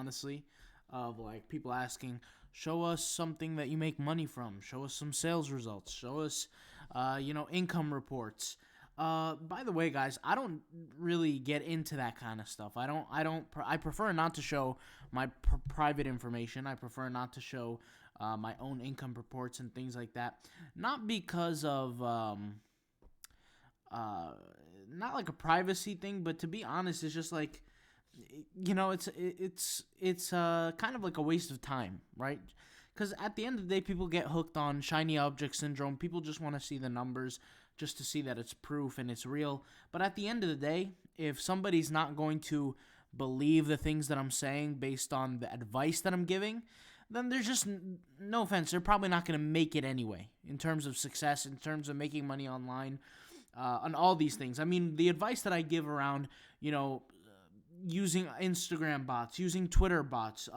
honestly, of like people asking, show us something that you make money from, show us some sales results, show us, income reports. By the way, guys, I don't really get into that kind of stuff. I prefer not to show my private information. I prefer not to show my own income reports and things like that. Not because of uh, not like a privacy thing, but to be honest, it's just like, it's kind of like a waste of time, right? Because at the end of the day, people get hooked on shiny object syndrome. People just want to see the numbers, just to see that it's proof and it's real. But at the end of the day, if somebody's not going to believe the things that I'm saying based on the advice that I'm giving, then there's just no offense. They're probably not going to make it anyway in terms of success, in terms of making money online, on all these things. I mean, the advice that I give around, using Instagram bots, using Twitter bots,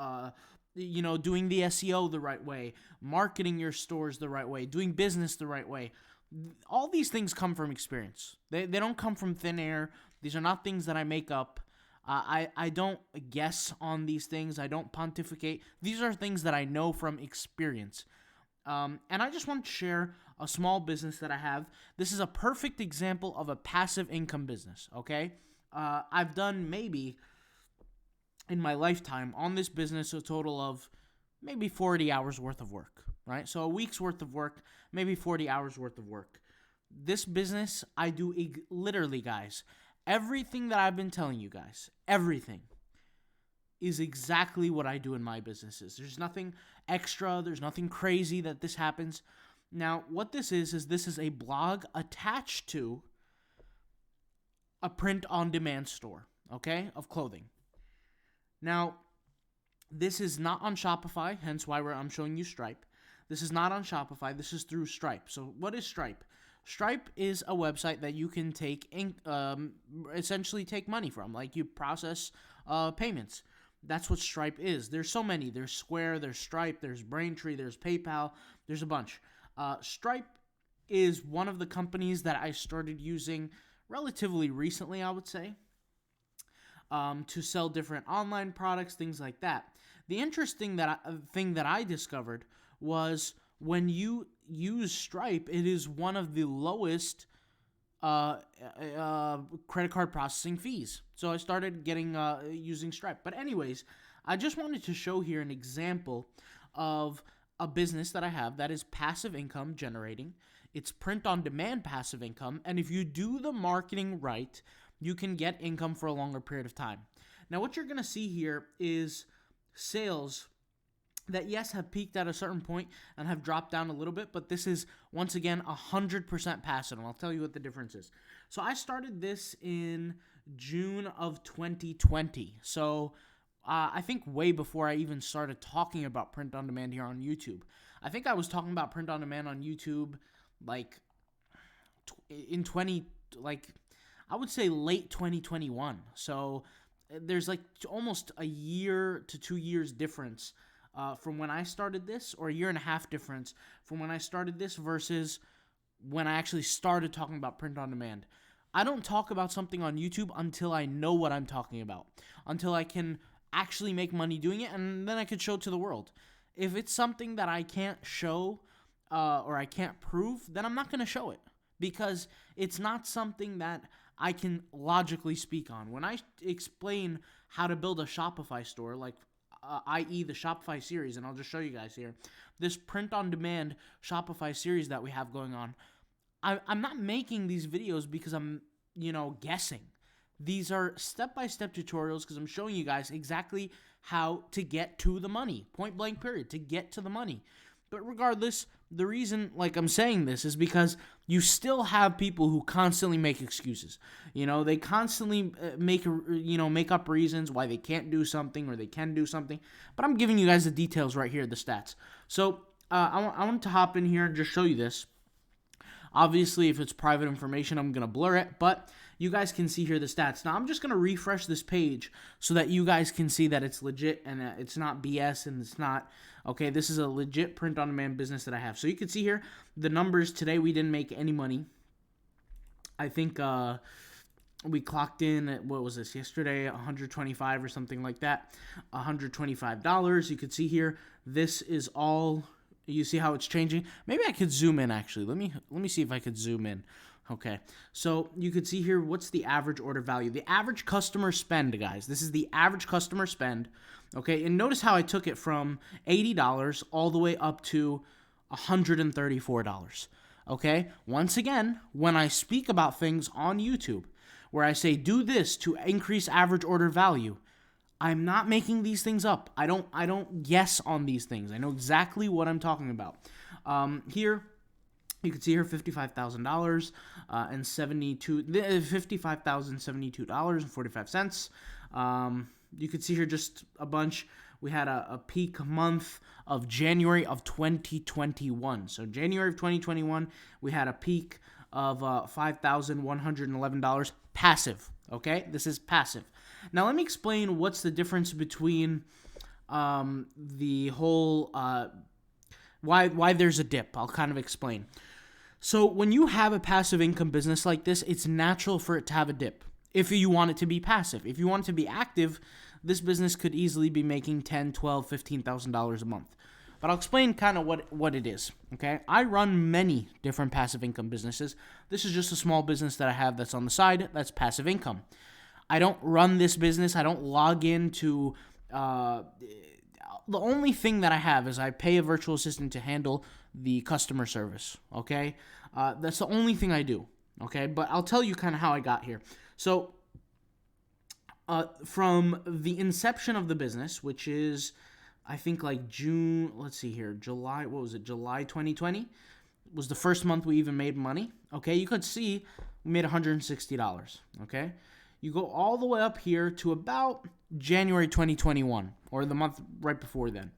doing the SEO the right way, marketing your stores the right way, doing business the right way. All these things come from experience. They don't come from thin air. These are not things that I make up. I don't guess on these things. I don't pontificate. These are things that I know from experience. And I just want to share a small business that I have. This is a perfect example of a passive income business, okay? I've done maybe in my lifetime on this business a total of maybe 40 hours worth of work, right? So a week's worth of work, maybe 40 hours worth of work. This business, I do literally, guys, everything that I've been telling you guys, everything is exactly what I do in my businesses. There's nothing extra, there's nothing crazy that this happens. Now, what this is this is a blog attached to a print-on-demand store, okay, of clothing. Now, this is not on Shopify, hence why I'm showing you Stripe. This is not on Shopify. This is through Stripe. So what is Stripe? Stripe is a website that you can essentially take money from. Like you process payments. That's what Stripe is. There's so many. There's Square, there's Stripe, there's Braintree, there's PayPal. There's a bunch. Stripe is one of the companies that I started using relatively recently, I would say, to sell different online products, things like that. The interesting thing that I discovered was when you use Stripe, it is one of the lowest credit card processing fees. So I started using Stripe. But anyways, I just wanted to show here an example of a business that I have that is passive income generating. It's print-on-demand passive income, and if you do the marketing right, you can get income for a longer period of time. Now, what you're going to see here is sales that, yes, have peaked at a certain point and have dropped down a little bit, but this is, once again, 100% passive, and I'll tell you what the difference is. So I started this in June of 2020, so I think way before I even started talking about print-on-demand here on YouTube. I think I was talking about print-on-demand on YouTube, I would say late 2021. So there's almost a year to 2 years difference from when I started this, or a year and a half difference from when I started this versus when I actually started talking about print on demand. I don't talk about something on YouTube until I know what I'm talking about, until I can actually make money doing it, and then I could show it to the world. If it's something that I can't show or I can't prove, then I'm not going to show it, because it's not something that I can logically speak on. When I explain how to build a Shopify store, i.e. the Shopify series, and I'll just show you guys here, this print-on-demand Shopify series that we have going on, I'm not making these videos because I'm, guessing. These are step-by-step tutorials because I'm showing you guys exactly how to get to the money, point blank period, to get to the money. But regardless, the reason I'm saying this is because you still have people who constantly make excuses. They constantly make up reasons why they can't do something or they can do something. But I'm giving you guys the details right here, the stats. So I want to hop in here and just show you this. Obviously, if it's private information, I'm going to blur it, but you guys can see here the stats. Now, I'm just going to refresh this page so that you guys can see that it's legit and it's not BS and it's not, okay, this is a legit print-on-demand business that I have. So you can see here the numbers today. We didn't make any money. I think we clocked in at, what was this, yesterday, 125 or something like that, $125. You could see here, this is all, you see how it's changing? Maybe I could zoom in, actually. Let me see if I could zoom in. Okay, so you could see here, what's the average order value? The average customer spend, guys. This is the average customer spend. Okay, and notice how I took it from $80 all the way up to $134. Okay, once again, when I speak about things on YouTube, where I say do this to increase average order value, I'm not making these things up. I don't guess on these things. I know exactly what I'm talking about. Here, you can see here $55,000 and $55,072.45. You can see here just a bunch. We had a peak month of January of 2021. So January of 2021, we had a peak of $5,111 passive. Okay, this is passive. Now let me explain what's the difference between the whole why there's a dip. I'll kind of explain. So when you have a passive income business like this, it's natural for it to have a dip. If you want it to be passive, if you want it to be active, this business could easily be making $10,000, $12,000, $15,000 a month. But I'll explain kind of what it is, okay? I run many different passive income businesses. This is just a small business that I have that's on the side. That's passive income. I don't run this business. I don't log into... the only thing that I have is I pay a virtual assistant to handle the customer service, okay? That's the only thing I do, okay? But I'll tell you kind of how I got here. So... from the inception of the business, which is, I think, like June, let's see here, July, what was it, July 2020 was the first month we even made money, okay? You could see we made $160, okay? You go all the way up here to about January 2021, or the month right before then,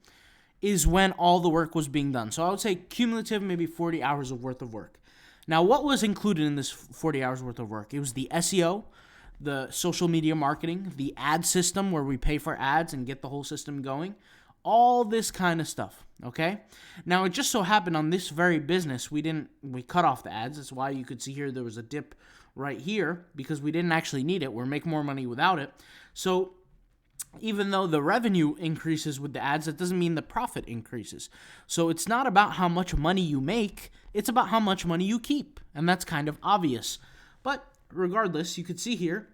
is when all the work was being done. So I would say cumulative, maybe 40 hours of worth of work. Now, what was included in this 40 hours worth of work? It was the SEO, the social media marketing, the ad system where we pay for ads and get the whole system going, all this kind of stuff, okay? Now, it just so happened on this very business, we cut off the ads. That's why you could see here there was a dip right here, because we didn't actually need it. We're making more money without it. So even though the revenue increases with the ads, that doesn't mean the profit increases. So it's not about how much money you make, it's about how much money you keep, and that's kind of obvious. But regardless, you could see here,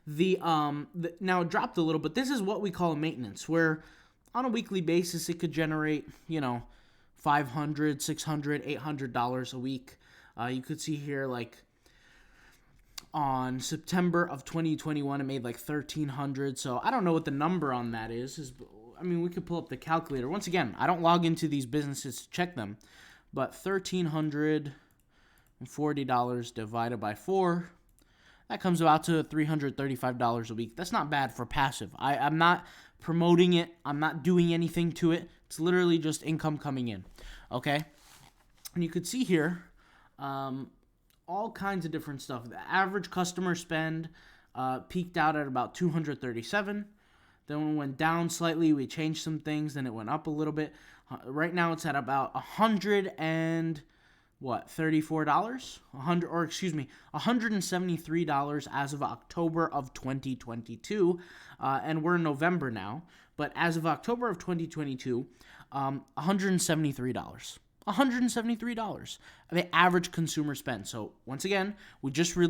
now it dropped a little, but this is what we call maintenance, where on a weekly basis it could generate, $500, $600, $800 a week. You could see here, like, on September of 2021, it made like $1,300. So I don't know what the number on that is. I mean, we could pull up the calculator. Once again, I don't log into these businesses to check them, but $1,340 divided by 4, that comes out to $335 a week. That's not bad for passive. I'm not promoting it. I'm not doing anything to it. It's literally just income coming in, okay? And you could see here, all kinds of different stuff. The average customer spend peaked out at about $237. Then we went down slightly. We changed some things. Then it went up a little bit. Right now it's at about $134? $173 as of October of 2022. And we're in November now. But as of October of 2022, $173. $173, the average consumer spend. So once again, we're going to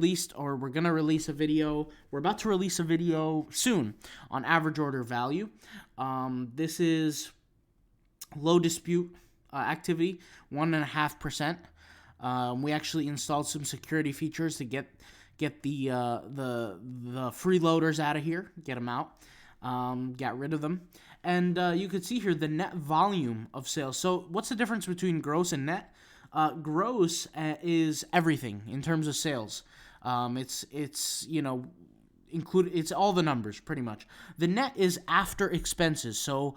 release a video. We're about to release a video soon on average order value. This is low dispute activity, 1.5%. We actually installed some security features to get the freeloaders out of here, get them out, get rid of them. And you could see here the net volume of sales. So what's the difference between gross and net? Gross is everything in terms of sales. It's all the numbers pretty much. The net is after expenses. So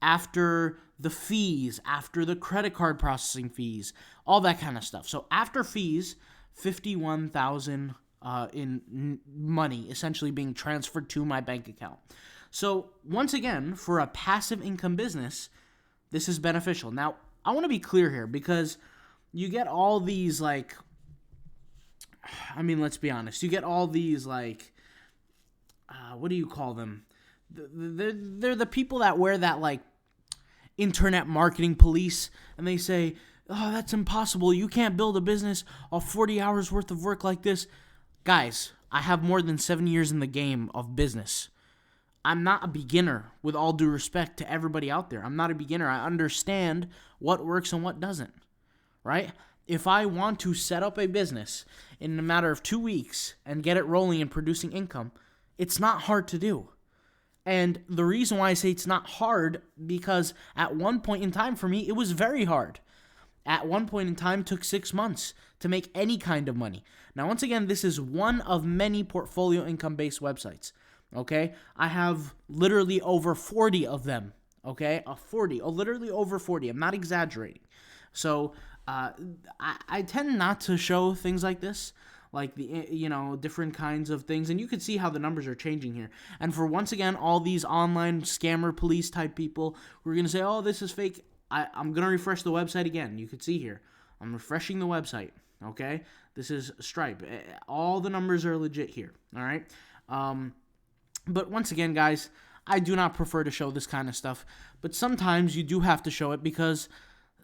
after the fees, after the credit card processing fees, all that kind of stuff. So after fees, $51,000 in money essentially being transferred to my bank account. So once again, for a passive income business, this is beneficial. Now, I want to be clear here because you get all these I mean, let's be honest. You get all these, like, what do you call them? They're the people that wear that, like, internet marketing police, and they say, oh, that's impossible. You can't build a business off 40 hours worth of work like this. Guys, I have more than 7 years in the game of business. I'm not a beginner, with all due respect to everybody out there. I'm not a beginner. I understand what works and what doesn't, right? If I want to set up a business in a matter of 2 weeks and get it rolling and producing income, it's not hard to do. And the reason why I say it's not hard, because at one point in time for me, it was very hard. At one point in time, it took 6 months to make any kind of money. Now, once again, this is one of many portfolio income-based websites, okay? I have literally over 40 of them, okay? Literally over 40. I'm not exaggerating. So, I tend not to show things like this, like the different kinds of things, and you can see how the numbers are changing here. And for, once again, all these online scammer police type people who are going to say, oh, this is fake, I'm going to refresh the website again. You can see here, I'm refreshing the website, okay? This is Stripe. All the numbers are legit here, all right? But once again, guys, I do not prefer to show this kind of stuff, but sometimes you do have to show it because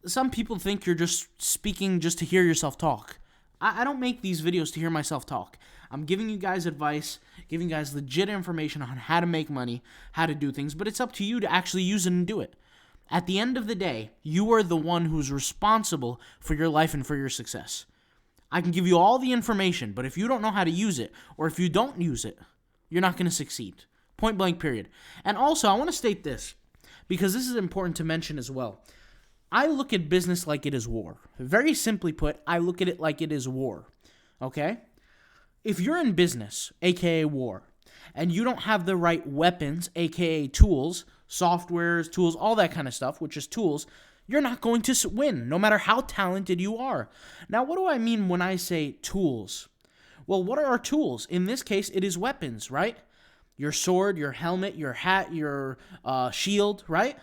some people think you're just speaking just to hear yourself talk. I don't make these videos to hear myself talk. I'm giving you guys advice, giving you guys legit information on how to make money, how to do things, but it's up to you to actually use it and do it. At the end of the day, you are the one who's responsible for your life and for your success. I can give you all the information, but if you don't know how to use it, or if you don't use it, you're not going to succeed. Point blank, period. And also, I want to state this, because this is important to mention as well. I look at business like it is war. Very simply put, I look at it like it is war. Okay? If you're in business, aka war, and you don't have the right weapons, aka tools, softwares, tools, all that kind of stuff, which is tools, you're not going to win, no matter how talented you are. Now, what do I mean when I say tools? Well, what are our tools? In this case, it is weapons, right? Your sword, your helmet, your hat, your shield, right?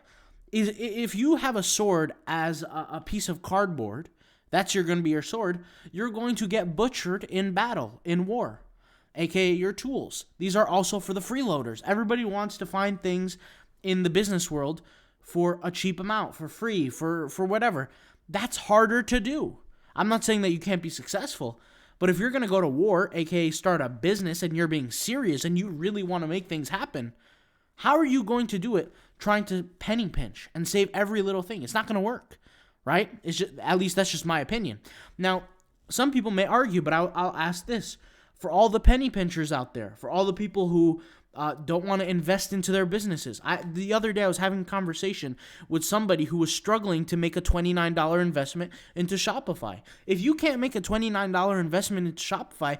If you have a sword as a piece of cardboard, that's going to be your sword, you're going to get butchered in battle, in war, aka your tools. These are also for the freeloaders. Everybody wants to find things in the business world for a cheap amount, for free, for whatever. That's harder to do. I'm not saying that you can't be successful, but if you're going to go to war, aka start a business, and you're being serious and you really want to make things happen, how are you going to do it trying to penny pinch and save every little thing? It's not going to work, right? It's just, at least that's just my opinion. Now, some people may argue, but I'll ask this. For all the penny pinchers out there, for all the people who don't want to invest into their businesses. The other day I was having a conversation with somebody who was struggling to make a $29 investment into Shopify. If you can't make a $29 investment into Shopify,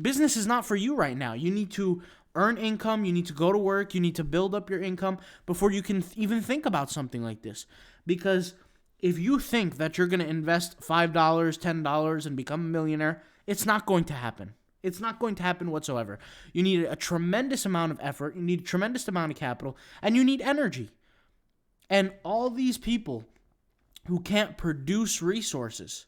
business is not for you right now. You need to earn income, you need to go to work, you need to build up your income before you can even think about something like this. Because if you think that you're going to invest $5, $10 and become a millionaire, it's not going to happen. It's not going to happen whatsoever. You need a tremendous amount of effort, you need a tremendous amount of capital, and you need energy. And all these people who can't produce resources,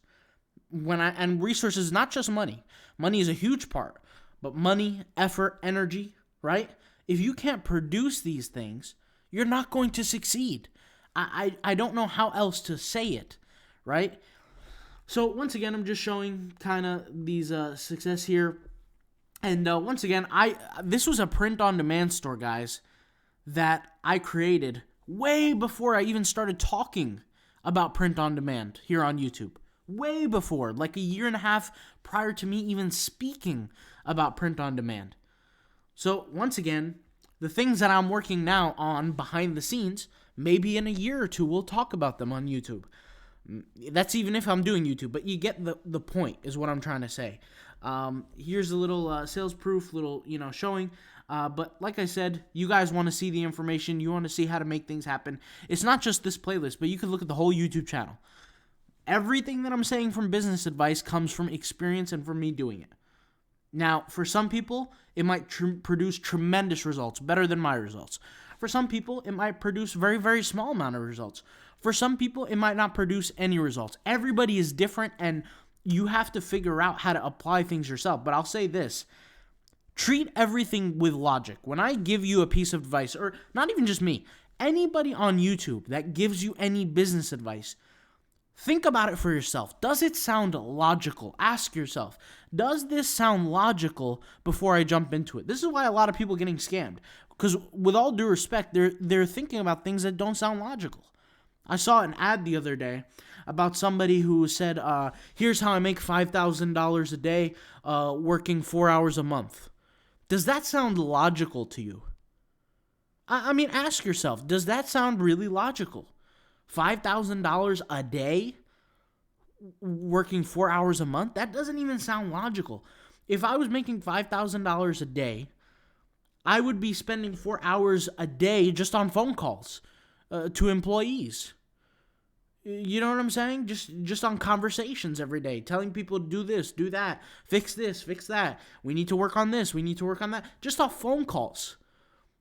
and resources is not just money. Money is a huge part, but money, effort, energy, right? If you can't produce these things, you're not going to succeed. I don't know how else to say it, right? So once again, I'm just showing kind of these success here. And once again, this was a print-on-demand store, guys, that I created way before I even started talking about print-on-demand here on YouTube. Way before, like a year and a half prior to me even speaking about print-on-demand. So once again, the things that I'm working now on behind the scenes, maybe in a year or two, we'll talk about them on YouTube. That's even if I'm doing YouTube, but you get the point is what I'm trying to say. Here's a little sales proof, little, showing. But like I said, you guys want to see the information. You want to see how to make things happen. It's not just this playlist, but you can look at the whole YouTube channel. Everything that I'm saying from business advice comes from experience and from me doing it. Now, for some people, it might produce tremendous results, better than my results. For some people, it might produce very, very small amount of results. For some people, it might not produce any results. Everybody is different, and you have to figure out how to apply things yourself. But I'll say this. Treat everything with logic. When I give you a piece of advice, or not even just me, anybody on YouTube that gives you any business advice, think about it for yourself. Does it sound logical? Ask yourself, does this sound logical before I jump into it? This is why a lot of people are getting scammed. Because with all due respect, they're thinking about things that don't sound logical. I saw an ad the other day about somebody who said, here's how I make $5,000 a day working 4 hours a month. Does that sound logical to you? I mean, ask yourself, does that sound really logical? $5,000 a day working 4 hours a month? That doesn't even sound logical. If I was making $5,000 a day, I would be spending 4 hours a day just on phone calls to employees. You know what I'm saying? Just on conversations every day, telling people to do this, do that, fix this, fix that. We need to work on this, we need to work on that. Just off phone calls.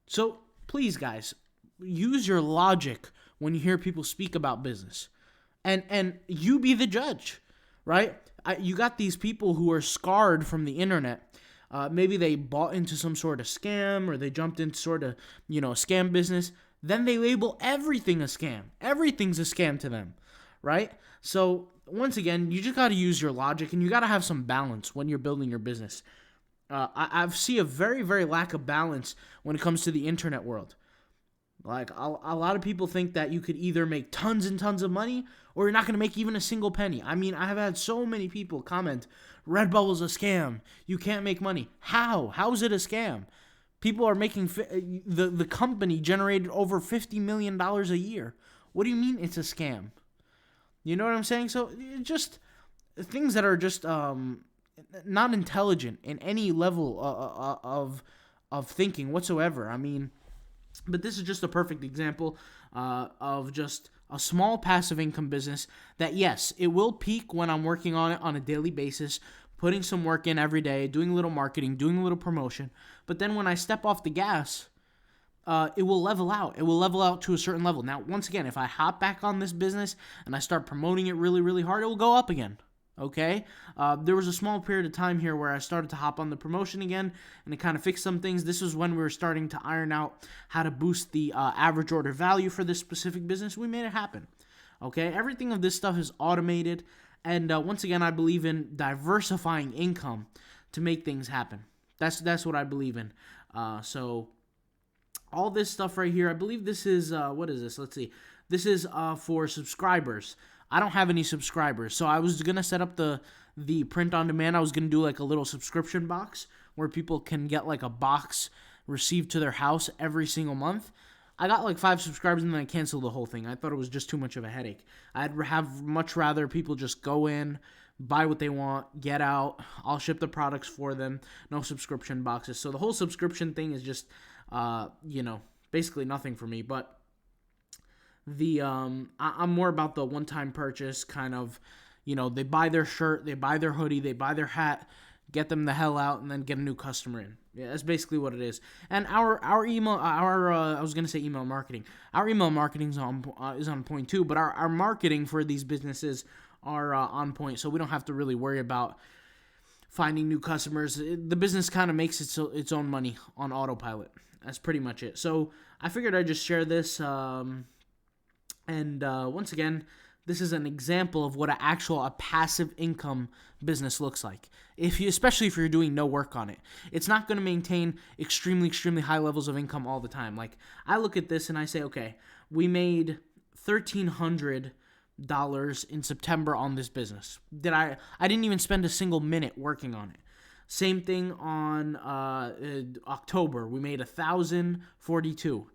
So please, guys, use your logic when you hear people speak about business. And you be the judge, right? You got these people who are scarred from the internet. Maybe they bought into some sort of scam, or they jumped into sort of, scam business. Then they label everything a scam. Everything's a scam to them, right? So once again, you just got to use your logic, and you got to have some balance when you're building your business. I see a very, very lack of balance when it comes to the internet world. Like, a lot of people think that you could either make tons and tons of money, or you're not going to make even a single penny. I mean, I have had so many people comment, Redbubble's a scam. You can't make money. How? How is it a scam? People are making, the company generated over $50 million a year. What do you mean it's a scam? You know what I'm saying? So, just things that are just not intelligent in any level of thinking whatsoever. I mean, but this is just a perfect example of just a small passive income business that, yes, it will peak when I'm working on it on a daily basis, putting some work in every day, doing a little marketing, doing a little promotion. But then when I step off the gas, it will level out. It will level out to a certain level. Now, once again, if I hop back on this business and I start promoting it really, really hard, it will go up again. Okay? There was a small period of time here where I started to hop on the promotion again, and it kind of fixed some things. This was when we were starting to iron out how to boost the average order value for this specific business. We made it happen. Okay? Everything of this stuff is automated, and once again, I believe in diversifying income to make things happen. That's what I believe in. So all this stuff right here, I believe this is, what is this? Let's see. This is for subscribers. I don't have any subscribers, so I was going to set up the print on demand. I was going to do like a little subscription box where people can get like a box received to their house every single month. I got like 5 subscribers and then I canceled the whole thing. I thought it was just too much of a headache. I'd have much rather people just go in, buy what they want, get out. I'll ship the products for them. No subscription boxes. So the whole subscription thing is just, basically nothing for me. But I'm more about the one-time purchase kind of, they buy their shirt, they buy their hoodie, they buy their hat, get them the hell out, and then get a new customer in. Yeah, that's basically what it is. And our email, I was gonna say email marketing. Our email marketing is on point too, but our marketing for these businesses are on point, so we don't have to really worry about finding new customers. The business kind of makes its own money on autopilot. That's pretty much it. So I figured I'd just share this. And once again, this is an example of what a passive income business looks like. Especially if you're doing no work on it, it's not going to maintain extremely, extremely high levels of income all the time. Like, I look at this and I say, okay, we made $1,300 in September on this business. I didn't even spend a single minute working on it. Same thing on October. We made $1,042.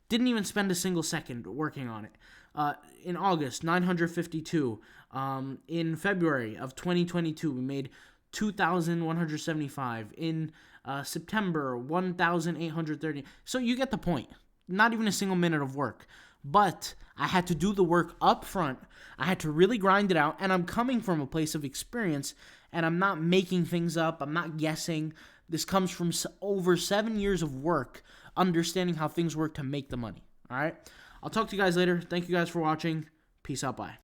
Didn't even spend a single second working on it. In August, 952. In February of 2022, we made 2,175. In September, 1,830. So you get the point. Not even a single minute of work. But I had to do the work up front. I had to really grind it out. And I'm coming from a place of experience. And I'm not making things up. I'm not guessing. This comes from over 7 years of work, understanding how things work to make the money. All right? I'll talk to you guys later. Thank you guys for watching. Peace out. Bye.